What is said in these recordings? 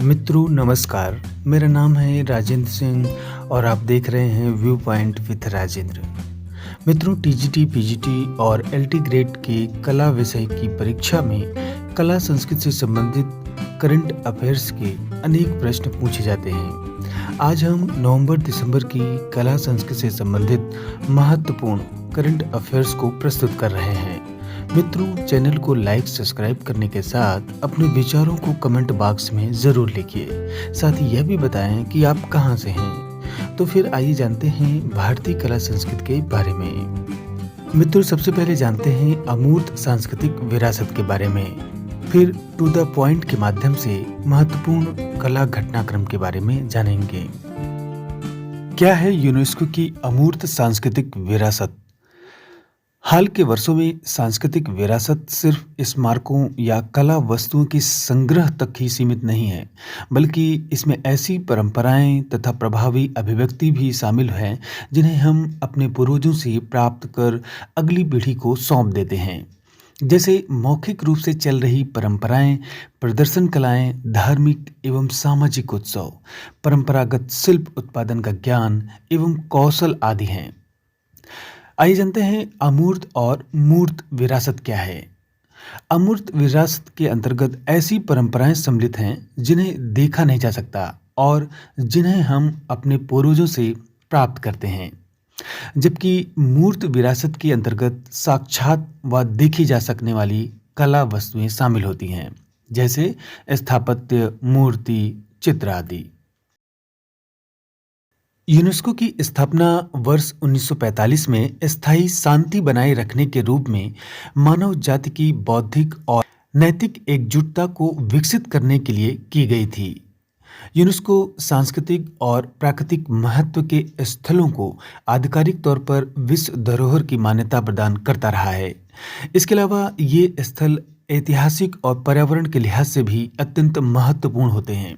मित्रों नमस्कार। मेरा नाम है राजेंद्र सिंह और आप देख रहे हैं व्यू पॉइंट विथ राजेंद्र। मित्रों टीजीटी, पीजीटी और एलटी ग्रेड के कला विषय की परीक्षा में कला संस्कृति से संबंधित करंट अफेयर्स के अनेक प्रश्न पूछे जाते हैं। आज हम नवंबर-दिसंबर की कला संस्कृति से संबंधित महत्वपूर्ण करंट अफेयर्स को प्रस्तुत कर रहे हैं। मित्रों चैनल को लाइक सब्सक्राइब करने के साथ अपने विचारों को कमेंट बॉक्स में ज़रूर लिखिए। साथ ही यह भी बताएं कि आप कहां से हैं। तो फिर आइए जानते हैं भारतीय कला संस्कृति के बारे में। मित्रों सबसे पहले जानते हैं अमूर्त सांस्कृतिक विरासत के बारे में। फिर टू द पॉइंट के माध्यम से महत्वपूर्ण कला घटनाक्रम के बारे में जानेंगे। क्या है यूनेस्को की अमूर्त सांस्कृतिक विरासत? हाल के वर्षों में सांस्कृतिक विरासत सिर्फ स्मारकों या कला वस्तुओं के संग्रह तक ही सीमित नहीं है, बल्कि इसमें ऐसी परंपराएं तथा प्रभावी अभिव्यक्ति भी शामिल हैं जिन्हें हम अपने पूर्वजों से प्राप्त कर अगली पीढ़ी को सौंप देते हैं। जैसे मौखिक रूप से चल रही परंपराएं, प्रदर्शन कलाएं, धार्मिक एवं सामाजिक उत्सव, परंपरागत शिल्प उत्पादन का ज्ञान एवं कौशल आदि हैं। आइए जानते हैं अमूर्त और मूर्त विरासत क्या है। अमूर्त विरासत के अंतर्गत ऐसी परंपराएं सम्मिलित हैं जिन्हें देखा नहीं जा सकता और जिन्हें हम अपने पूर्वजों से प्राप्त करते हैं, जबकि मूर्त विरासत के अंतर्गत साक्षात व देखी जा सकने वाली कला वस्तुएं शामिल होती हैं, जैसे स्थापत्य, मूर्ति, चित्र आदि। यूनेस्को की स्थापना वर्ष 1945 में स्थायी शांति बनाए रखने के रूप में मानव जाति की बौद्धिक और नैतिक एकजुटता को विकसित करने के लिए की गई थी। यूनेस्को सांस्कृतिक और प्राकृतिक महत्व के स्थलों को आधिकारिक तौर पर विश्व धरोहर की मान्यता प्रदान करता रहा है। इसके अलावा ये स्थल ऐतिहासिक और पर्यावरण के लिहाज से भी अत्यंत महत्वपूर्ण होते हैं।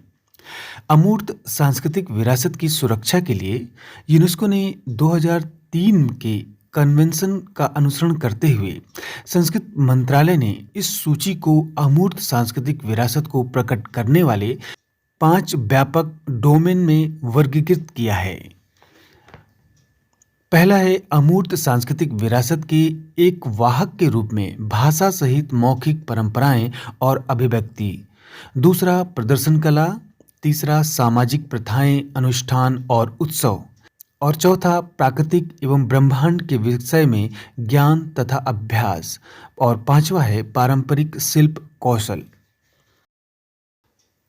अमूर्त सांस्कृतिक विरासत की सुरक्षा के लिए यूनेस्को ने 2003 के कन्वेंशन का अनुसरण करते हुए संस्कृति मंत्रालय ने इस सूची को अमूर्त सांस्कृतिक विरासत को प्रकट करने वाले 5 व्यापक डोमेन में वर्गीकृत किया है। पहला है अमूर्त सांस्कृतिक विरासत के एक वाहक के रूप में भाषा सहित मौखिक परंपराएं और अभिव्यक्ति। दूसरा प्रदर्शन कला। तीसरा सामाजिक प्रथाएं, अनुष्ठान और उत्सव। और चौथा प्राकृतिक एवं ब्रह्मांड के विषय में ज्ञान तथा अभ्यास। और पांचवा है पारंपरिक शिल्प कौशल।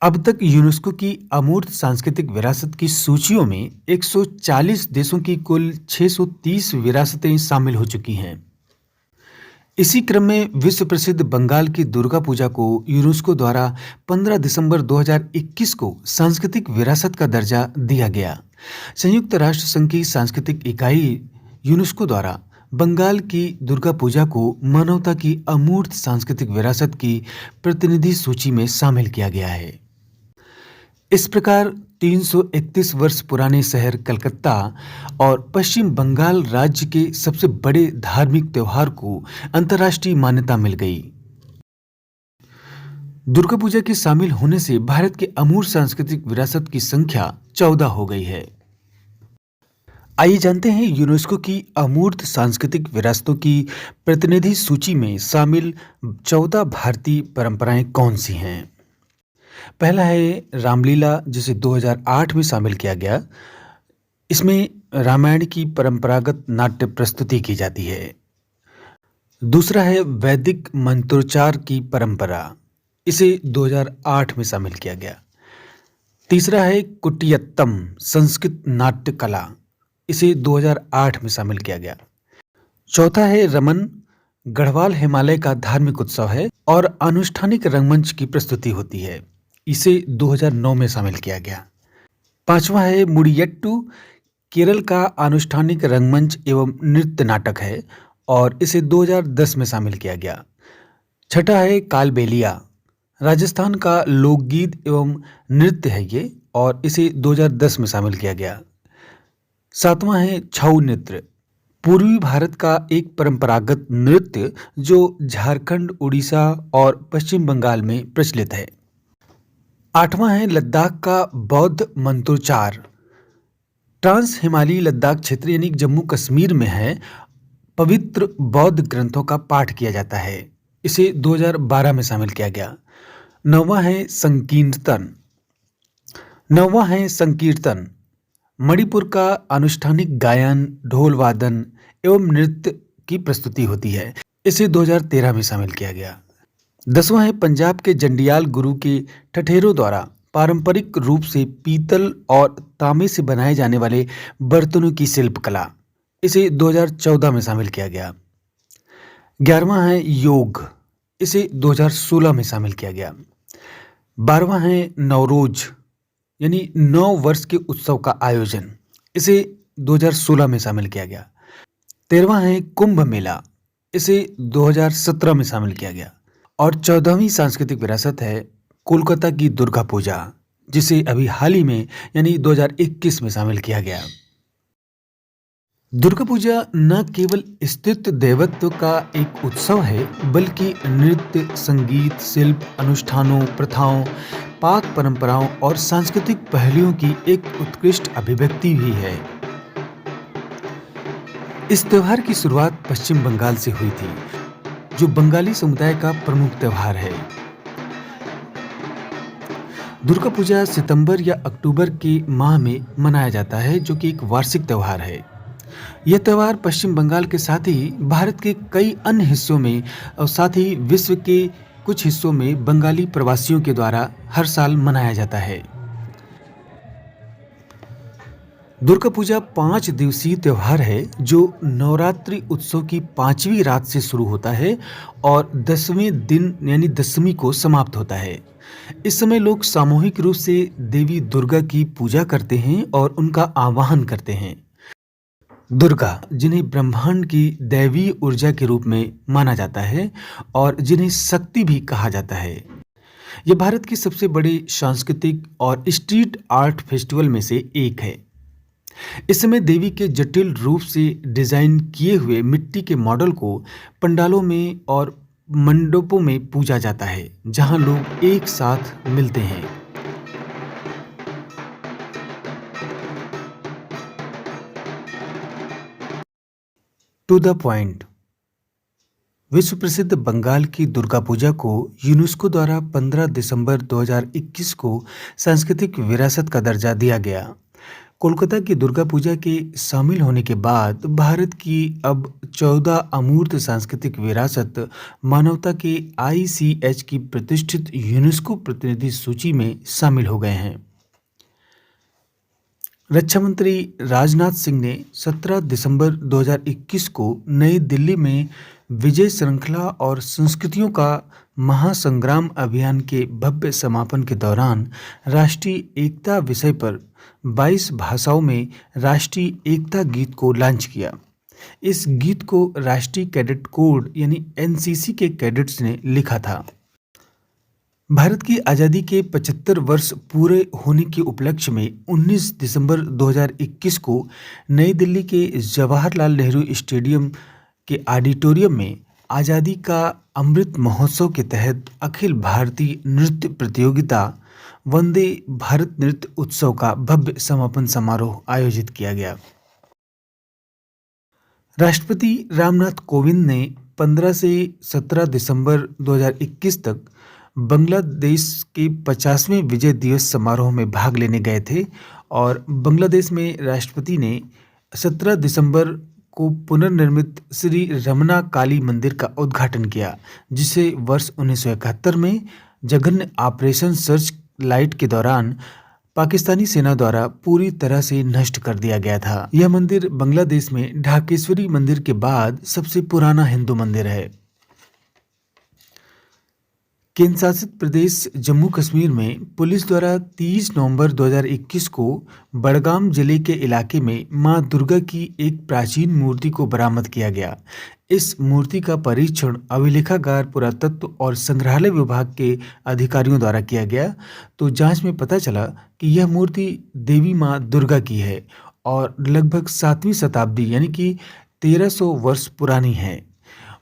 अब तक यूनेस्को की अमूर्त सांस्कृतिक विरासत की सूचियों में 140 देशों की कुल 630 विरासतें शामिल हो चुकी हैं। इसी क्रम में विश्व प्रसिद्ध बंगाल की दुर्गा पूजा को यूनेस्को द्वारा 15 दिसंबर 2021 को सांस्कृतिक विरासत का दर्जा दिया गया। संयुक्त राष्ट्र संघ की सांस्कृतिक इकाई यूनेस्को द्वारा बंगाल की दुर्गा पूजा को मानवता की अमूर्त सांस्कृतिक विरासत की प्रतिनिधि सूची में शामिल किया गया है। इस प्रकार 331 वर्ष पुराने शहर कलकत्ता और पश्चिम बंगाल राज्य के सबसे बड़े धार्मिक त्योहार को अंतर्राष्ट्रीय मान्यता मिल गई। दुर्गा पूजा के शामिल होने से भारत के अमूर्त सांस्कृतिक विरासत की संख्या 14 हो गई है। आइए जानते हैं यूनेस्को की अमूर्त सांस्कृतिक विरासतों की प्रतिनिधि सूची में शामिल 14 भारतीय परंपराएं कौन सी हैं। पहला है रामलीला, जिसे 2008 में शामिल किया गया। इसमें रामायण की परंपरागत नाट्य प्रस्तुति की जाती है। दूसरा है वैदिक मंत्रोच्चार की परंपरा, इसे 2008 में शामिल किया गया। तीसरा है कुटियत्तम संस्कृत नाट्य कला, इसे 2008 में शामिल किया गया। चौथा है रमन, गढ़वाल हिमालय का धार्मिक उत्सव है और अनुष्ठानिक रंगमंच की प्रस्तुति होती है, इसे 2009 में शामिल किया गया। पांचवा है मुडियट्टू, केरल का अनुष्ठानिक रंगमंच एवं नृत्य नाटक है और इसे 2010 में शामिल किया गया। छठा है कालबेलिया, राजस्थान का लोकगीत एवं नृत्य है ये और इसे 2010 में शामिल किया गया। सातवां है छऊ नृत्य, पूर्वी भारत का एक परंपरागत नृत्य जो झारखंड, उड़ीसा और पश्चिम बंगाल में प्रचलित है। आठवां है लद्दाख का बौद्ध मंत्रोच्चार। ट्रांस हिमालयी लद्दाख क्षेत्र यानी जम्मू कश्मीर में है पवित्र बौद्ध ग्रंथों का पाठ किया जाता है। इसे 2012 में शामिल किया गया। नौवां है संकीर्तन। मणिपुर का अनुष्ठानिक गायन, ढोल वादन एवं नृत्य की प्रस्तुति होती है। इसे 2013 में शामिल किया गया। 10वां है पंजाब के जंडियाल गुरु के ठठेरों द्वारा पारंपरिक रूप से पीतल और तांबे से बनाए जाने वाले बर्तनों की शिल्पकला। इसे 2014 में शामिल किया गया। 11वां है योग। इसे 2016 में शामिल किया गया। 12वां है नवरोज यानी 9 वर्ष के उत्सव का आयोजन। इसे 2016 में शामिल किया गया। 13वां है कुंभ मेला। इसे 2017 में शामिल किया गया। और 14वीं सांस्कृतिक विरासत है कोलकाता की दुर्गा पूजा, जिसे अभी हाल ही में यानी 2021 में शामिल किया गया। दुर्गा पूजा न केवल स्थित देवत्व का एक उत्सव है, बल्कि नृत्य, संगीत, शिल्प, अनुष्ठानों, प्रथाओं, पाक परंपराओं और सांस्कृतिक पहलुओं की एक उत्कृष्ट अभिव्यक्ति भी है। इस त्योहार की शुरुआत पश्चिम बंगाल से हुई थी, जो बंगाली समुदाय का प्रमुख त्योहार है। दुर्गा पूजा सितंबर या अक्टूबर के माह में मनाया जाता है, जो कि एक वार्षिक त्योहार है। यह त्योहार पश्चिम बंगाल के साथ ही भारत के कई अन्य हिस्सों में और साथ ही विश्व के कुछ हिस्सों में बंगाली प्रवासियों के द्वारा हर साल मनाया जाता है। दुर्गा पूजा 5 दिवसीय त्योहार है, जो नवरात्रि उत्सव की 5वीं रात से शुरू होता है और 10वें दिन यानी दशमी को समाप्त होता है। इस समय लोग सामूहिक रूप से देवी दुर्गा की पूजा करते हैं और उनका आवाहन करते हैं। दुर्गा, जिन्हें ब्रह्मांड की दैवीय ऊर्जा के रूप में माना जाता है और जिन्हें शक्ति भी कहा जाता है, यह भारत के सबसे बड़े सांस्कृतिक और स्ट्रीट आर्ट फेस्टिवल में से एक है। इस समय देवी के जटिल रूप से डिजाइन किए हुए मिट्टी के मॉडल को पंडालों में और मंडपों में पूजा जाता है, जहां लोग एक साथ मिलते हैं। To the point. विश्व प्रसिद्ध बंगाल की दुर्गा पूजा को यूनेस्को द्वारा 15 दिसंबर 2021 को सांस्कृतिक विरासत का दर्जा दिया गया। कोलकाता की दुर्गा पूजा के शामिल होने के बाद भारत की अब 14 अमूर्त सांस्कृतिक विरासत मानवता के ICH की प्रतिष्ठित यूनेस्को प्रतिनिधि सूची में शामिल हो गए हैं। रक्षा मंत्री राजनाथ सिंह ने 17 दिसंबर 2021 को नई दिल्ली में विजय श्रृंखला और संस्कृतियों का महासंग्राम अभियान के भव्य समापन के दौरान राष्ट्रीय एकता विषय पर 22 भाषाओं में राष्ट्रीय एकता गीत को लॉन्च किया। इस गीत को राष्ट्रीय कैडेट कोड यानी NCC के कैडेट्स ने लिखा था। भारत की आज़ादी के 75 वर्ष पूरे होने के उपलक्ष्य में 19 दिसंबर 2021 को नई दिल्ली के जवाहरलाल नेहरू स्टेडियम के ऑडिटोरियम में आज़ादी का अमृत महोत्सव के तहत अखिल भारतीय नृत्य प्रतियोगिता वंदे भारत नृत्य उत्सव का भव्य समापन समारोह आयोजित किया गया। राष्ट्रपति रामनाथ कोविंद ने 15 से 17 दिसंबर 2021 तक बांग्लादेश के 50वें विजय दिवस समारोह में भाग लेने गए थे और बांग्लादेश में राष्ट्रपति ने 17 दिसंबर को पुनर्निर्मित श्री रमना काली मंदिर का उद्घाटन किया, जिसे वर्ष 1971 में जघन्य ऑपरेशन सर्च लाइट के दौरान पाकिस्तानी सेना द्वारा पूरी तरह से नष्ट कर दिया गया था। यह मंदिर बांग्लादेश में ढाकेश्वरी मंदिर के बाद सबसे पुराना हिंदू मंदिर है। केंद्र शासित प्रदेश जम्मू कश्मीर में पुलिस द्वारा 30 नवंबर 2021 को बड़गाम जिले के इलाके में मां दुर्गा की एक प्राचीन मूर्ति को बरामद किया गया। इस मूर्ति का परीक्षण अभिलेखागार, पुरातत्व और संग्रहालय विभाग के अधिकारियों द्वारा किया गया, तो जांच में पता चला कि यह मूर्ति देवी मां दुर्गा की है और लगभग 7वीं शताब्दी यानी कि 1300 वर्ष पुरानी है।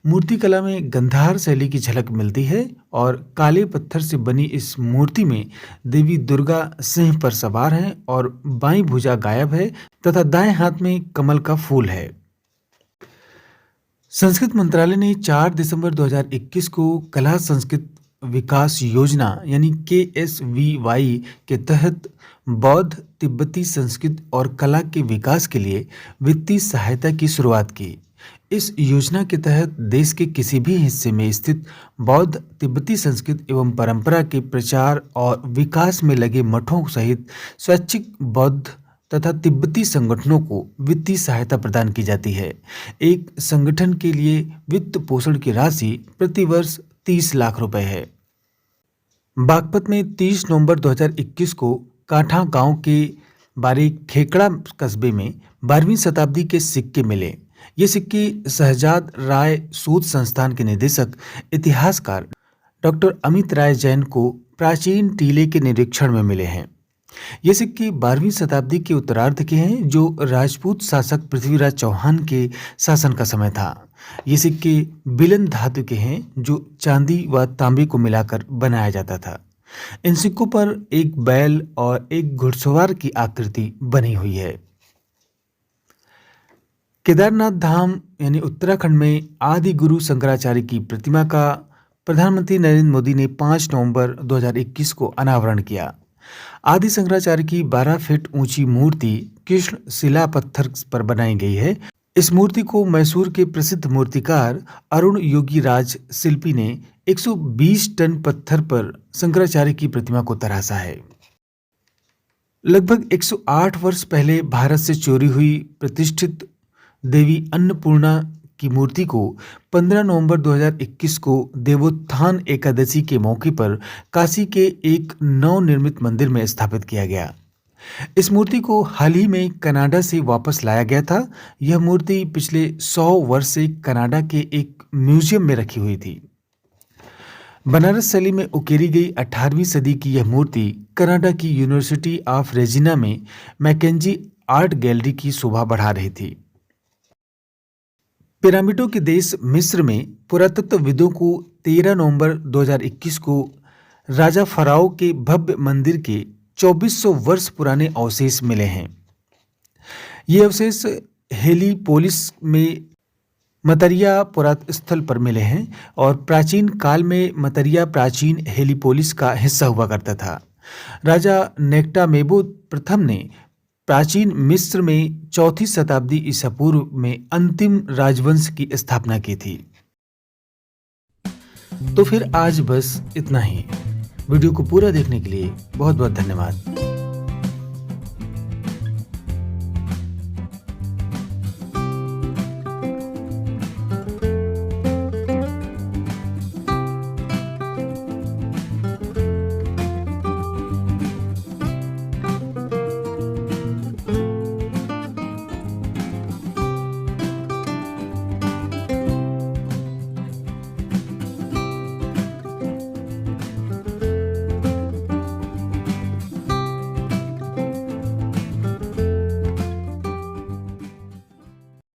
मूर्तिकला में गंधार शैली की झलक मिलती है और काले पत्थर से बनी इस मूर्ति में देवी दुर्गा सिंह पर सवार हैं और बाईं भुजा गायब है तथा दाएं हाथ में कमल का फूल है। संस्कृत मंत्रालय ने 4 दिसंबर 2021 को कला संस्कृत विकास योजना यानी KSVY के तहत बौद्ध, तिब्बती संस्कृत और कला के विकास के लिए वित्तीय सहायता की शुरुआत की। इस योजना के तहत देश के किसी भी हिस्से में स्थित बौद्ध, तिब्बती संस्कृत एवं परंपरा के प्रचार और विकास में लगे मठों सहित स्वैच्छिक बौद्ध तथा तिब्बती संगठनों को वित्तीय सहायता प्रदान की जाती है। एक संगठन के लिए वित्त पोषण की राशि प्रति वर्ष 30 लाख रुपए है। बागपत में 30 नवंबर 2021 को कांठा गांव के बारीक खेकड़ा कस्बे में 12वीं शताब्दी के सिक्के मिले। ये सिक्के शहजाद राय शोध संस्थान के निदेशक इतिहासकार डॉक्टर अमित राय जैन को प्राचीन टीले के निरीक्षण में मिले हैं। ये सिक्के 12वीं शताब्दी के उत्तरार्ध के हैं, जो राजपूत शासक पृथ्वीराज चौहान के शासन का समय था। ये सिक्के बिलन धातु के हैं, जो चांदी व तांबे को मिलाकर बनाया जाता था। इन सिक्कों पर एक बैल और एक घुड़सवार की आकृति बनी हुई है। केदारनाथ धाम यानी उत्तराखंड में आदि गुरु शंकराचार्य की प्रतिमा का प्रधानमंत्री नरेंद्र मोदी ने 5 नवंबर 2021 को अनावरण किया। आदि शंकराचार्य की 12 फीट ऊंची मूर्ति कृष्ण शिला पत्थर पर बनाई गई है। इस मूर्ति को मैसूर के प्रसिद्ध मूर्तिकार अरुण योगीराज शिल्पी ने 120 टन पत्थर पर शंकराचार्य की प्रतिमा को तराशा है। लगभग 108 वर्ष पहले भारत से चोरी हुई प्रतिष्ठित देवी अन्नपूर्णा की मूर्ति को 15 नवंबर 2021 को देवोत्थान एकादशी के मौके पर काशी के एक नवनिर्मित मंदिर में स्थापित किया गया। इस मूर्ति को हाल ही में कनाडा से वापस लाया गया था। यह मूर्ति पिछले 100 वर्ष से कनाडा के एक म्यूजियम में रखी हुई थी। बनारस शैली में उकेरी गई 18वीं सदी की यह मूर्ति कनाडा की यूनिवर्सिटी ऑफ रेजिना में मैकेंजी आर्ट गैलरी की शोभा बढ़ा रही थी। पिरामिडों के देश मिस्र में पुरातत्वविदों को 13 नवंबर 2021 को राजा फराओ के भव्य मंदिर के 2400 वर्ष पुराने अवशेष मिले हैं। ये अवशेष हेलीपोलिस में मतरिया पुरातत्व स्थल पर मिले हैं और प्राचीन काल में मतरिया प्राचीन हेलीपोलिस का हिस्सा हुआ करता था। राजा नेक्टामेबो प्रथम ने प्राचीन मिस्र में 4वीं शताब्दी ईसा पूर्व में अंतिम राजवंश की स्थापना की थी। तो फिर आज बस इतना ही। वीडियो को पूरा देखने के लिए बहुत बहुत धन्यवाद।